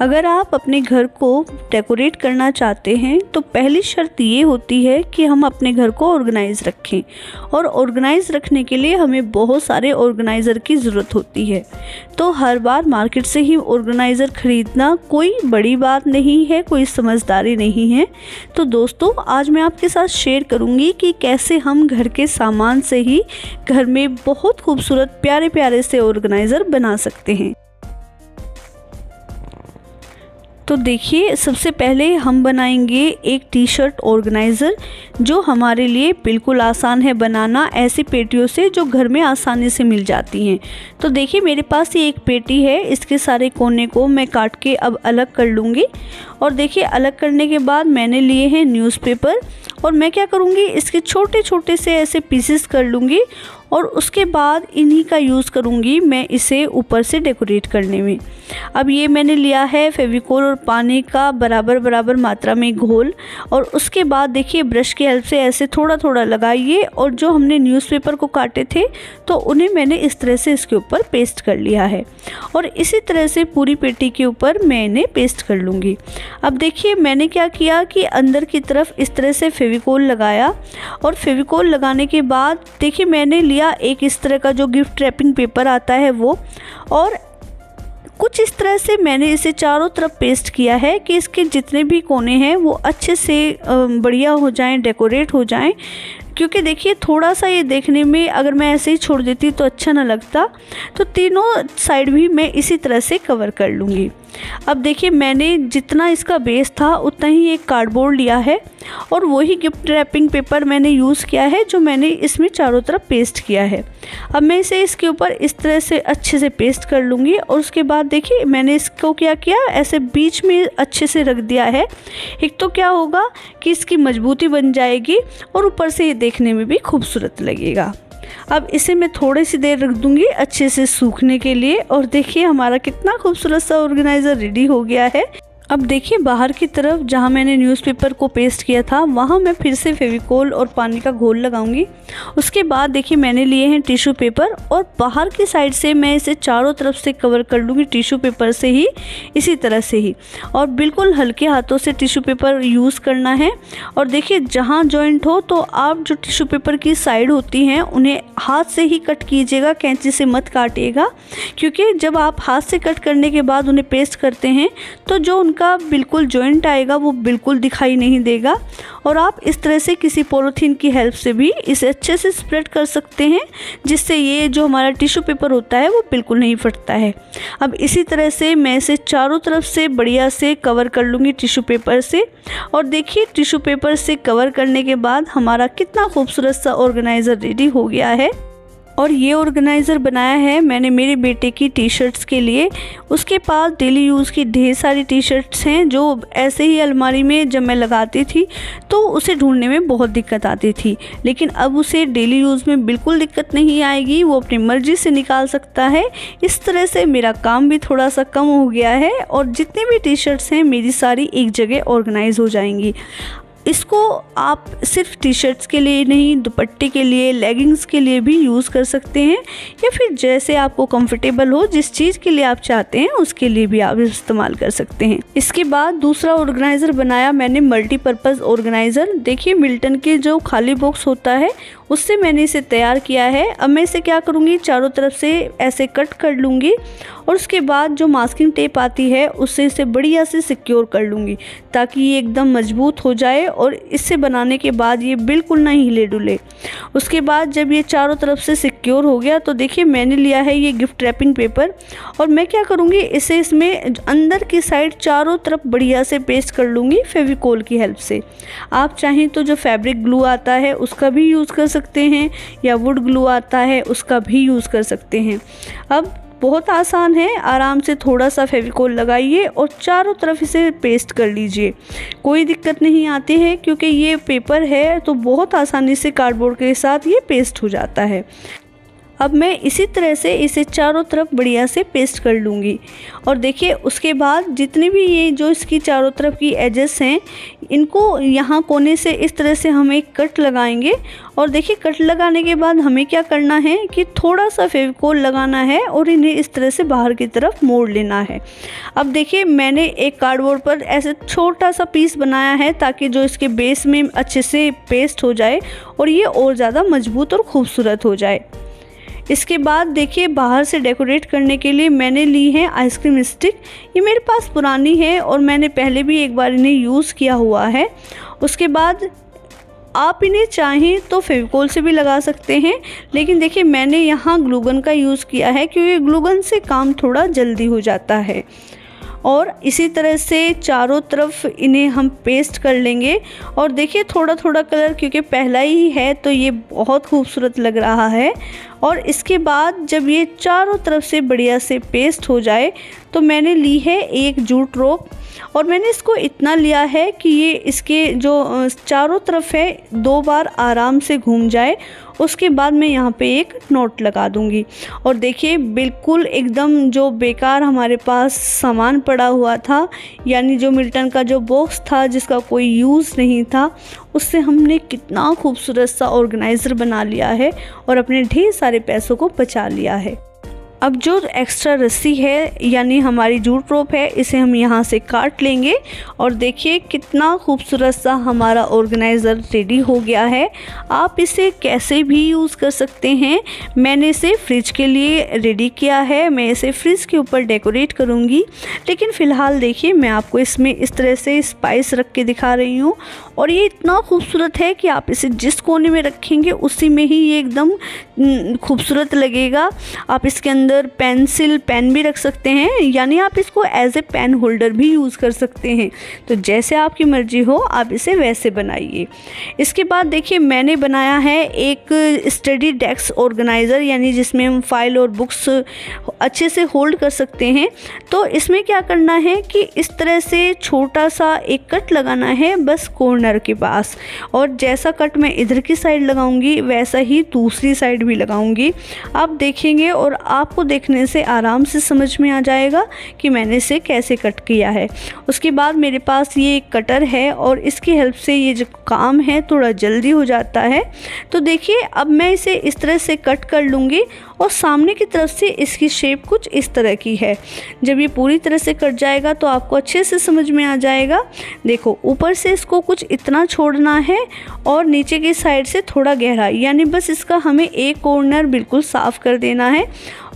अगर आप अपने घर को डेकोरेट करना चाहते हैं तो पहली शर्त ये होती है कि हम अपने घर को ऑर्गेनाइज रखें। और ऑर्गेनाइज रखने के लिए हमें बहुत सारे ऑर्गेनाइज़र की ज़रूरत होती है। तो हर बार मार्केट से ही ऑर्गेनाइज़र ख़रीदना कोई बड़ी बात नहीं है, कोई समझदारी नहीं है। तो दोस्तों, आज मैं आपके साथ शेयर करूँगी कि कैसे हम घर के सामान से ही घर में बहुत खूबसूरत प्यारे प्यारे से ऑर्गेनाइज़र बना सकते हैं। तो देखिए, सबसे पहले हम बनाएंगे एक टी शर्ट ऑर्गेनाइज़र जो हमारे लिए बिल्कुल आसान है बनाना, ऐसी पेटियों से जो घर में आसानी से मिल जाती हैं। तो देखिए, मेरे पास ये एक पेटी है, इसके सारे कोने को मैं काट के अब अलग कर लूँगी। और देखिए, अलग करने के बाद मैंने लिए हैं न्यूज़पेपर और मैं क्या करूँगी, इसके छोटे छोटे से ऐसे पीसेस कर लूँगी और उसके बाद इन्हीं का यूज़ करूँगी मैं इसे ऊपर से डेकोरेट करने में। अब ये मैंने लिया है फेविकोल और पानी का बराबर बराबर मात्रा में घोल। और उसके बाद देखिए, ब्रश की हेल्प से ऐसे थोड़ा थोड़ा लगाइए और जो हमने न्यूज़पेपर को काटे थे तो उन्हें मैंने इस तरह से इसके ऊपर पेस्ट कर लिया है। और इसी तरह से पूरी पेटी के ऊपर मैं इन्हें पेस्ट कर लूँगी। अब देखिए, मैंने क्या किया कि अंदर की तरफ इस तरह से फेविकोल लगाया और फेविकोल लगाने के बाद देखिए, मैंने लिया एक इस तरह का जो गिफ्ट रैपिंग पेपर आता है वो, और कुछ इस तरह से मैंने इसे चारों तरफ पेस्ट किया है कि इसके जितने भी कोने हैं वो अच्छे से बढ़िया हो जाएं, डेकोरेट हो जाएं। क्योंकि देखिए, थोड़ा सा ये देखने में अगर मैं ऐसे ही छोड़ देती तो अच्छा ना लगता। तो तीनों साइड भी मैं इसी तरह से कवर कर लूँगी। अब देखिए, मैंने जितना इसका बेस था उतना ही एक कार्डबोर्ड लिया है और वही गिफ्ट रैपिंग पेपर मैंने यूज़ किया है जो मैंने इसमें चारों तरफ पेस्ट किया है। अब मैं इसे इसके ऊपर इस तरह से अच्छे से पेस्ट कर लूँगी। और उसके बाद देखिए, मैंने इसको क्या किया, ऐसे बीच में अच्छे से रख दिया है। एक तो क्या होगा कि इसकी मजबूती बन जाएगी और ऊपर से ये देखने में भी खूबसूरत लगेगा। अब इसे मैं थोड़ी सी देर रख दूंगी अच्छे से सूखने के लिए। और देखिए, हमारा कितना खूबसूरत सा ऑर्गेनाइज़र रेडी हो गया है। अब देखिए, बाहर की तरफ जहाँ मैंने न्यूज़पेपर को पेस्ट किया था वहाँ मैं फिर से फेविकोल और पानी का घोल लगाऊंगी। उसके बाद देखिए, मैंने लिए हैं टिश्यू पेपर और बाहर की साइड से मैं इसे चारों तरफ से कवर कर लूँगी टिश्यू पेपर से ही, इसी तरह से ही। और बिल्कुल हल्के हाथों से टिश्यू पेपर यूज़ करना है। और देखिए, जहाँ जॉइंट हो तो आप जो टिश्यू पेपर की साइड होती हैं उन्हें हाथ से ही कट कीजिएगा, कैंची से मत काटिएगा। क्योंकि जब आप हाथ से कट करने के बाद उन्हें पेस्ट करते हैं तो जो का बिल्कुल जॉइंट आएगा वो बिल्कुल दिखाई नहीं देगा। और आप इस तरह से किसी पॉलीथीन की हेल्प से भी इसे अच्छे से स्प्रेड कर सकते हैं, जिससे ये जो हमारा टिश्यू पेपर होता है वो बिल्कुल नहीं फटता है। अब इसी तरह से मैं इसे चारों तरफ से बढ़िया से कवर कर लूँगी टिश्यू पेपर से। और देखिए, टिश्यू पेपर से कवर करने के बाद हमारा कितना खूबसूरत सा ऑर्गेनाइज़र रेडी हो गया है। और ये ऑर्गेनाइज़र बनाया है मैंने मेरे बेटे की टी शर्ट्स के लिए। उसके पास डेली यूज़ की ढेर सारी टी शर्ट्स हैं जो ऐसे ही अलमारी में जब मैं लगाती थी तो उसे ढूंढने में बहुत दिक्कत आती थी। लेकिन अब उसे डेली यूज़ में बिल्कुल दिक्कत नहीं आएगी, वो अपनी मर्ज़ी से निकाल सकता है। इस तरह से मेरा काम भी थोड़ा सा कम हो गया है और जितने भी टी शर्ट्स हैं मेरी सारी एक जगह ऑर्गेनाइज़ हो जाएंगी। इसको आप सिर्फ टी शर्ट्स के लिए नहीं, दुपट्टे के लिए, लेगिंग्स के लिए भी यूज़ कर सकते हैं, या फिर जैसे आपको कंफर्टेबल हो, जिस चीज़ के लिए आप चाहते हैं उसके लिए भी आप इस्तेमाल कर सकते हैं। इसके बाद दूसरा ऑर्गेनाइज़र बनाया मैंने मल्टीपर्पज़ ऑर्गेनाइज़र। देखिए, मिल्टन के जो खाली बॉक्स होता है उससे मैंने इसे तैयार किया है। अब मैं इसे क्या करूँगी, चारों तरफ से ऐसे कट कर लूँगी और उसके बाद जो मास्किंग टेप आती है उससे इसे बढ़िया से सिक्योर कर लूँगी ताकि ये एकदम मजबूत हो जाए और इससे बनाने के बाद ये बिल्कुल ना हिले डुले। उसके बाद जब ये चारों तरफ से सिक्योर हो गया तो देखिए, मैंने लिया है ये गिफ्ट रैपिंग पेपर और मैं क्या करूँगी, इसे इसमें अंदर की साइड चारों तरफ बढ़िया से पेस्ट कर लूँगी फेविकोल की हेल्प से। आप चाहें तो जो फैब्रिक ग्लू आता है उसका भी यूज़ कर सकते हैं, या वुड ग्लू आता है उसका भी यूज़ कर सकते हैं। अब बहुत आसान है, आराम से थोड़ा सा फेविकोल लगाइए और चारों तरफ इसे पेस्ट कर लीजिए। कोई दिक्कत नहीं आती है क्योंकि ये पेपर है तो बहुत आसानी से कार्डबोर्ड के साथ ये पेस्ट हो जाता है। अब मैं इसी तरह से इसे चारों तरफ बढ़िया से पेस्ट कर लूँगी। और देखिए उसके बाद जितनी भी ये जो इसकी चारों तरफ की एजेस हैं, इनको यहाँ कोने से इस तरह से हम एक कट लगाएंगे। और देखिए कट लगाने के बाद हमें क्या करना है कि थोड़ा सा फेविकोल लगाना है और इन्हें इस तरह से बाहर की तरफ मोड़ लेना है। अब देखिए मैंने एक कार्डबोर्ड पर ऐसे छोटा सा पीस बनाया है ताकि जो इसके बेस में अच्छे से पेस्ट हो जाए और ये और ज़्यादा मजबूत और खूबसूरत हो जाए। इसके बाद देखिए बाहर से डेकोरेट करने के लिए मैंने ली है आइसक्रीम स्टिक। ये मेरे पास पुरानी है और मैंने पहले भी एक बार इन्हें यूज़ किया हुआ है। उसके बाद आप इन्हें चाहें तो फेविकोल से भी लगा सकते हैं, लेकिन देखिए मैंने यहाँ ग्लू गन का यूज़ किया है क्योंकि ग्लू गन से काम थोड़ा जल्दी हो जाता है। और इसी तरह से चारों तरफ इन्हें हम पेस्ट कर लेंगे। और देखिए थोड़ा थोड़ा कलर क्योंकि पहला ही है तो ये बहुत खूबसूरत लग रहा है। और इसके बाद जब ये चारों तरफ से बढ़िया से पेस्ट हो जाए तो मैंने ली है एक जूट रोप और मैंने इसको इतना लिया है कि ये इसके जो चारों तरफ है 2 बार आराम से घूम जाए। उसके बाद मैं यहाँ पे एक नोट लगा दूँगी। और देखिए बिल्कुल एकदम जो बेकार हमारे पास सामान पड़ा हुआ था, यानी जो मिल्टन का जो बॉक्स था जिसका कोई यूज़ नहीं था, उससे हमने कितना खूबसूरत सा ऑर्गेनाइज़र बना लिया है और अपने ढेर सारे पैसों को बचा लिया है। अब जो एक्स्ट्रा रस्सी है यानी हमारी जूट रोप है, इसे हम यहाँ से काट लेंगे। और देखिए कितना खूबसूरत सा हमारा ऑर्गेनाइज़र रेडी हो गया है। आप इसे कैसे भी यूज़ कर सकते हैं। मैंने इसे फ्रिज के लिए रेडी किया है, मैं इसे फ्रिज के ऊपर डेकोरेट करूँगी। लेकिन फ़िलहाल देखिए मैं आपको इसमें इस तरह से स्पाइस रख के दिखा रही हूँ और ये इतना खूबसूरत है कि आप इसे जिस कोने में रखेंगे उसी में ही ये एकदम खूबसूरत लगेगा। आप इसके अंदर पेंसिल पेन भी रख सकते हैं, यानी आप इसको एज ए पेन होल्डर भी यूज़ कर सकते हैं। तो जैसे आपकी मर्जी हो आप इसे वैसे बनाइए। इसके बाद देखिए मैंने बनाया है एक स्टडी डेस्क ऑर्गेनाइज़र, यानी जिसमें हम फाइल और बुक्स अच्छे से होल्ड कर सकते हैं। तो इसमें क्या करना है कि इस तरह से छोटा सा एक कट लगाना है बस कॉर्नर के पास, और जैसा कट मैं इधर की साइड लगाऊंगी वैसा ही दूसरी साइड भी लगाऊंगी। आप देखेंगे और आपको देखने से आराम से समझ में आ जाएगा कि मैंने इसे कैसे कट किया है। उसके बाद मेरे पास ये एक कटर है और इसकी हेल्प से ये जो काम है थोड़ा जल्दी हो जाता है। तो देखिए अब मैं इसे इस तरह से कट कर लूँगी और सामने की तरफ से इसकी शेप कुछ इस तरह की है। जब ये पूरी तरह से कट जाएगा तो आपको अच्छे से समझ में आ जाएगा। देखो ऊपर से इसको कुछ इतना छोड़ना है और नीचे की साइड से थोड़ा गहरा, यानी बस इसका हमें एक कॉर्नर बिल्कुल साफ़ कर देना है।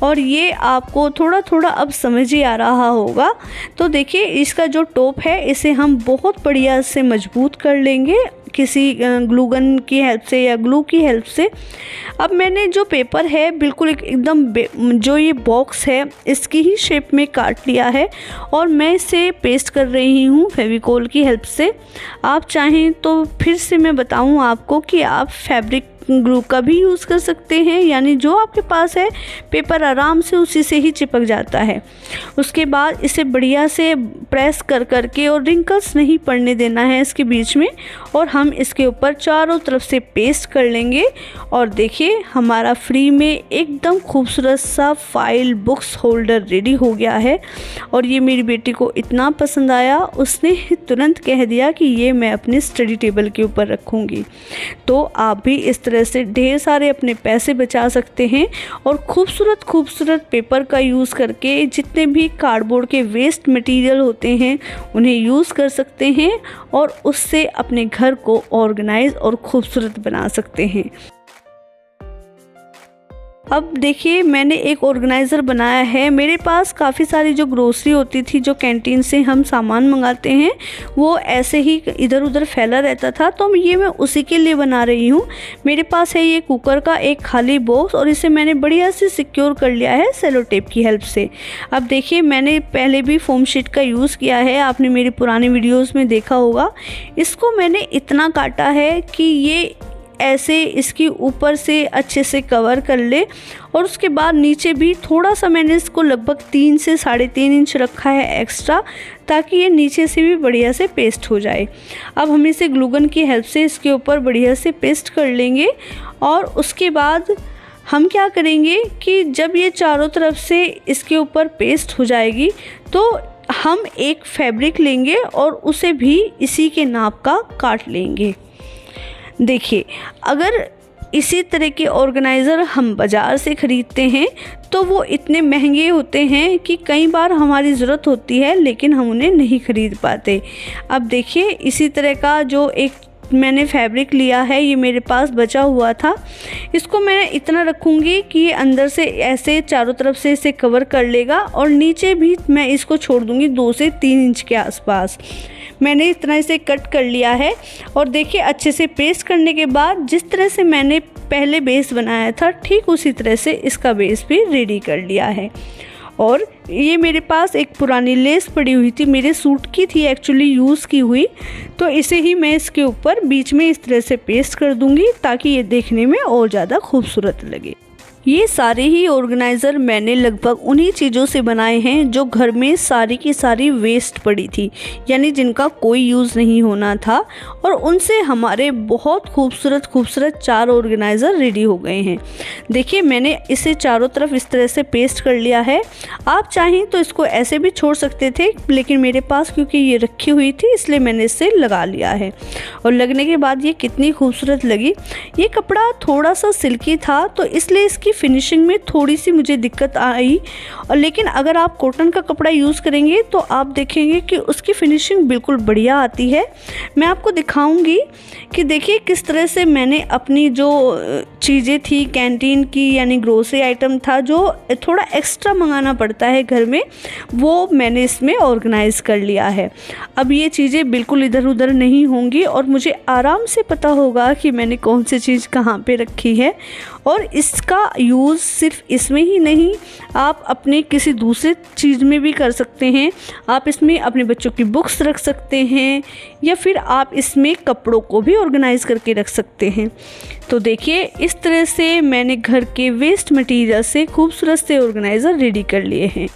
और ये आपको थोड़ा थोड़ा अब समझ ही आ रहा होगा। तो देखिए इसका जो टॉप है इसे हम बहुत बढ़िया से मजबूत कर लेंगे किसी ग्लू गन की हेल्प से या ग्लू की हेल्प से। अब मैंने जो पेपर है बिल्कुल एकदम जो ये बॉक्स है इसकी ही शेप में काट लिया है और मैं इसे पेस्ट कर रही हूँ फेविकोल की हेल्प से। आप चाहें तो फिर से मैं बताऊँ आपको कि आप फैब्रिक ग्लू का भी यूज़ कर सकते हैं, यानी जो आपके पास है पेपर आराम से उसी से ही चिपक जाता है। उसके बाद इसे बढ़िया से प्रेस कर करके और रिंकल्स नहीं पड़ने देना है इसके बीच में, और हम इसके ऊपर चारों तरफ से पेस्ट कर लेंगे। और देखिए हमारा फ्री में एकदम खूबसूरत सा फाइल बुक्स होल्डर रेडी हो गया है। और ये मेरी बेटी को इतना पसंद आया, उसने तुरंत कह दिया कि ये मैं अपने स्टडी टेबल के ऊपर रखूँगी। तो आप भी इस तरह से ढेर सारे अपने पैसे बचा सकते हैं और खूबसूरत खूबसूरत पेपर का यूज़ करके जितने भी कार्डबोर्ड के वेस्ट मटेरियल होते हैं उन्हें यूज़ कर सकते हैं और उससे अपने घर को ऑर्गेनाइज और खूबसूरत बना सकते हैं। अब देखिए मैंने एक ऑर्गेनाइज़र बनाया है। मेरे पास काफ़ी सारी जो ग्रोसरी होती थी, जो कैंटीन से हम सामान मंगाते हैं, वो ऐसे ही इधर उधर फैला रहता था, तो ये मैं उसी के लिए बना रही हूँ। मेरे पास है ये कुकर का एक खाली बॉक्स और इसे मैंने बढ़िया से सिक्योर कर लिया है सेलो टेप की हेल्प से। अब देखिए मैंने पहले भी फोम शीट का यूज़ किया है, आपने मेरी पुरानी वीडियोज़ में देखा होगा। इसको मैंने इतना काटा है कि ये ऐसे इसकी ऊपर से अच्छे से कवर कर ले, और उसके बाद नीचे भी थोड़ा सा मैंने इसको लगभग 3 से 3.5 इंच रखा है एक्स्ट्रा, ताकि ये नीचे से भी बढ़िया से पेस्ट हो जाए। अब हम इसे ग्लू गन की हेल्प से इसके ऊपर बढ़िया से पेस्ट कर लेंगे और उसके बाद हम क्या करेंगे कि जब ये चारों तरफ से इसके ऊपर पेस्ट हो जाएगी तो हम एक फैब्रिक लेंगे और उसे भी इसी के नाप का काट लेंगे। देखिए, अगर इसी तरह के ऑर्गेनाइज़र हम बाज़ार से ख़रीदते हैं तो वो इतने महंगे होते हैं कि कई बार हमारी ज़रूरत होती है लेकिन हम उन्हें नहीं ख़रीद पाते। अब देखिए, इसी तरह का जो एक मैंने फैब्रिक लिया है, ये मेरे पास बचा हुआ था। इसको मैं इतना रखूँगी कि ये अंदर से ऐसे चारों तरफ से इसे कवर कर लेगा और नीचे भी मैं इसको छोड़ दूँगी 2 से 3 इंच के आसपास। मैंने इतना इसे कट कर लिया है और देखिए, अच्छे से पेस्ट करने के बाद जिस तरह से मैंने पहले बेस बनाया था ठीक उसी तरह से इसका बेस भी रेडी कर लिया है। और ये मेरे पास एक पुरानी लेस पड़ी हुई थी, मेरे सूट की थी एक्चुअली, यूज़ की हुई, तो इसे ही मैं इसके ऊपर बीच में इस तरह से पेस्ट कर दूंगी ताकि ये देखने में और ज़्यादा खूबसूरत लगे। ये सारे ही ऑर्गेनाइज़र मैंने लगभग उन्हीं चीज़ों से बनाए हैं जो घर में सारी की सारी वेस्ट पड़ी थी, यानी जिनका कोई यूज़ नहीं होना था, और उनसे हमारे बहुत खूबसूरत 4 ऑर्गेनाइज़र रेडी हो गए हैं। देखिए, मैंने इसे चारों तरफ इस तरह से पेस्ट कर लिया है। आप चाहें तो इसको ऐसे भी छोड़ सकते थे, लेकिन मेरे पास क्योंकि ये रखी हुई थी इसलिए मैंने इसे लगा लिया है। और लगने के बाद ये कितनी खूबसूरत लगी। ये कपड़ा थोड़ा सा सिल्की था तो इसलिए इसकी फिनिशिंग में थोड़ी सी मुझे दिक्कत आई, और लेकिन अगर आप कॉटन का कपड़ा यूज़ करेंगे तो आप देखेंगे कि उसकी फिनिशिंग बिल्कुल बढ़िया आती है। मैं आपको दिखाऊंगी कि देखिए किस तरह से मैंने अपनी जो चीज़ें थी कैंटीन की, यानी ग्रोसरी आइटम था जो थोड़ा एक्स्ट्रा मंगाना पड़ता है घर में, वो मैंने इसमें ऑर्गेनाइज़ कर लिया है। अब ये चीज़ें बिल्कुल इधर उधर नहीं होंगी और मुझे आराम से पता होगा कि मैंने कौन सी चीज़ कहाँ पे रखी है। और इसका यूज़ सिर्फ इसमें ही नहीं, आप अपने किसी दूसरे चीज़ में भी कर सकते हैं। आप इसमें अपने बच्चों की बुक्स रख सकते हैं या फिर आप इसमें कपड़ों को भी ऑर्गेनाइज़ करके रख सकते हैं। तो देखिए, इस तरह से मैंने घर के वेस्ट मटेरियल से खूबसूरत से ऑर्गेनाइज़र रेडी कर लिए हैं।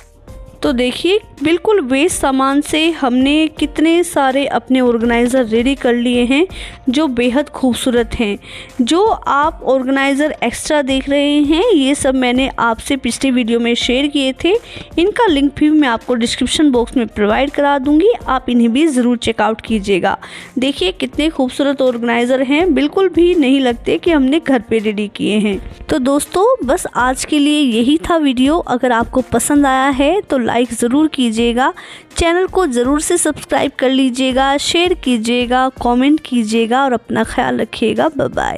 तो देखिए, बिल्कुल वेस्ट सामान से हमने कितने सारे अपने ऑर्गेनाइज़र रेडी कर लिए हैं जो बेहद खूबसूरत हैं। जो आप ऑर्गेनाइज़र एक्स्ट्रा देख रहे हैं ये सब मैंने आपसे पिछले वीडियो में शेयर किए थे। इनका लिंक भी मैं आपको डिस्क्रिप्शन बॉक्स में प्रोवाइड करा दूंगी, आप इन्हें भी ज़रूर चेकआउट कीजिएगा। देखिए कितने खूबसूरत ऑर्गेनाइज़र हैं, बिल्कुल भी नहीं लगते कि हमने घर पे रेडी किए हैं। तो दोस्तों, बस आज के लिए यही था वीडियो। अगर आपको पसंद आया है तो लाइक ज़रूर कीजिएगा, चैनल को ज़रूर से सब्सक्राइब कर लीजिएगा, शेयर कीजिएगा, कमेंट कीजिएगा और अपना ख्याल रखिएगा। Bye bye.